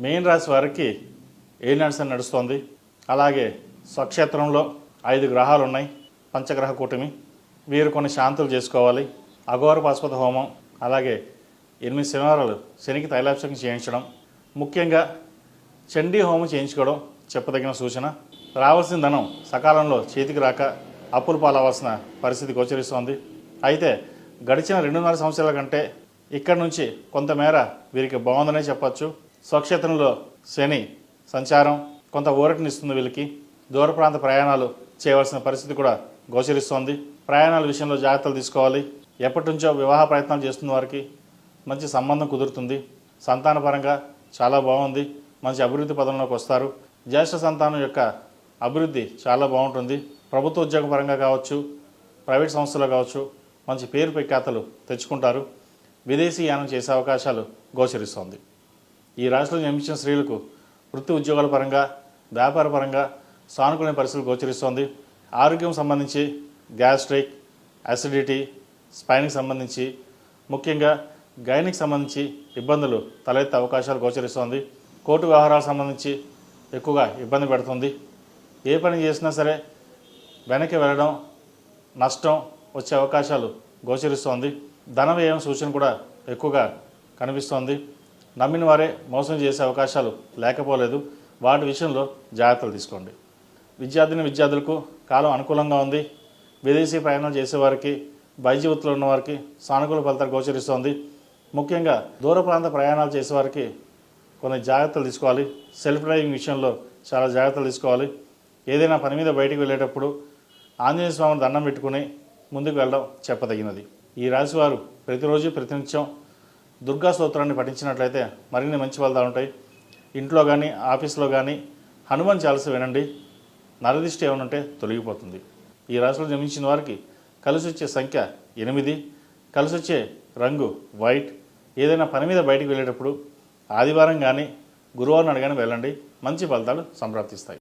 మీన రాశి వారికి ఏ నడుసని నడుస్తోంది. అలాగే స్వక్షేత్రంలో 5 గ్రహాలు ఉన్నాయి, పంచగ్రహ కూటమి. వీరు కొన్ని శాంతులు చేసుకోవాలి. అఘోర పాశుపత హోమం, అలాగే 8 శనివారాలు శనికి తైలాభిషేకం చేయించడం, ముఖ్యంగా చండీ హోమం చేయించుకోవడం చెప్పదగిన సూచన. రావాల్సిన ధనం సకాలంలో చేతికి రాక అప్పులు పాలవలసిన పరిస్థితి గోచరిస్తోంది. అయితే గడిచిన 2.5 సంవత్సరాల కంటే ఇక్కడి నుంచి కొంతమేర వీరికి బాగుందనే చెప్పచ్చు. స్వక్షేత్రంలో శని సంచారం కొంత ఊరటనిస్తుంది. వీళ్ళకి దూర ప్రాంత ప్రయాణాలు చేయవలసిన పరిస్థితి కూడా గోచరిస్తోంది. ప్రయాణాల విషయంలో జాగ్రత్తలు తీసుకోవాలి. ఎప్పటి నుంచో వివాహ ప్రయత్నాలు చేస్తున్న వారికి మంచి సంబంధం కుదురుతుంది. సంతానపరంగా చాలా బాగుంది, మంచి అభివృద్ధి పదంలోకి వస్తారు. జ్యేష్ఠ సంతానం యొక్క అభివృద్ధి చాలా బాగుంటుంది. ప్రభుత్వ ఉద్యోగ పరంగా కావచ్చు, ప్రైవేట్ సంస్థలో కావచ్చు, మంచి పేరు ప్రఖ్యాతలు తెచ్చుకుంటారు. విదేశీ యానం చేసే అవకాశాలు గోచరిస్తోంది. ఈ రాశిలో జన్మించిన స్త్రీలకు వృత్తి ఉద్యోగాల పరంగా, వ్యాపార పరంగా సానుకూల పరిస్థితులు గోచరిస్తోంది. ఆరోగ్యం సంబంధించి గ్యాస్ట్రిక్, అసిడిటీ, స్పైన్కి సంబంధించి, ముఖ్యంగా గైనిక్ సంబంధించి ఇబ్బందులు తలెత్తే అవకాశాలు గోచరిస్తోంది. కోర్టు వ్యవహారాలకు సంబంధించి ఎక్కువగా ఇబ్బంది పెడుతుంది. ఏ పని చేసినా సరే వెనక్కి వెళ్ళడం, నష్టం వచ్చే అవకాశాలు గోచరిస్తోంది. ధన వ్యయం సూచన కూడా ఎక్కువగా కనిపిస్తోంది. నమ్మిన వారే మోసం చేసే అవకాశాలు లేకపోలేదు. వాటి విషయంలో జాగ్రత్తలు తీసుకోండి. విద్యార్థులకు కాలం అనుకూలంగా ఉంది. విదేశీ ప్రయాణాలు చేసేవారికి, వైద్య వృత్తిలో ఉన్నవారికి సానుకూల ఫలితాలు గోచరిస్తోంది. ముఖ్యంగా దూర ప్రాంత ప్రయాణాలు చేసేవారికి కొన్ని జాగ్రత్తలు తీసుకోవాలి. సెల్ఫ్ డ్రైవింగ్ విషయంలో చాలా జాగ్రత్తలు తీసుకోవాలి. ఏదైనా పని మీద బయటికి వెళ్ళేటప్పుడు ఆంజనేయ స్వామిని దండం పెట్టుకుని ముందుకు వెళ్ళడం చెప్పదగినది. ఈ రాశివారు ప్రతిరోజు ప్రతినిత్యం దుర్గా స్తోత్రాన్ని పఠించినట్లయితే మరిన్ని మంచి ఫలితాలు ఉంటాయి. ఇంట్లో కానీ ఆఫీస్లో కానీ హనుమాన్ చాలీసా వినండి. నరదిష్టి ఏమైనా ఉంటే తొలగిపోతుంది. ఈ రాశిలో జన్మించిన వారికి కలిసి వచ్చే సంఖ్య 8, కలిసి వచ్చే రంగు వైట్. ఏదైనా పని మీద బయటికి వెళ్ళేటప్పుడు ఆదివారం కానీ గురువారం నాడు కానీ వెళ్ళండి. మంచి ఫలితాలు సంప్రాప్తిస్తాయి.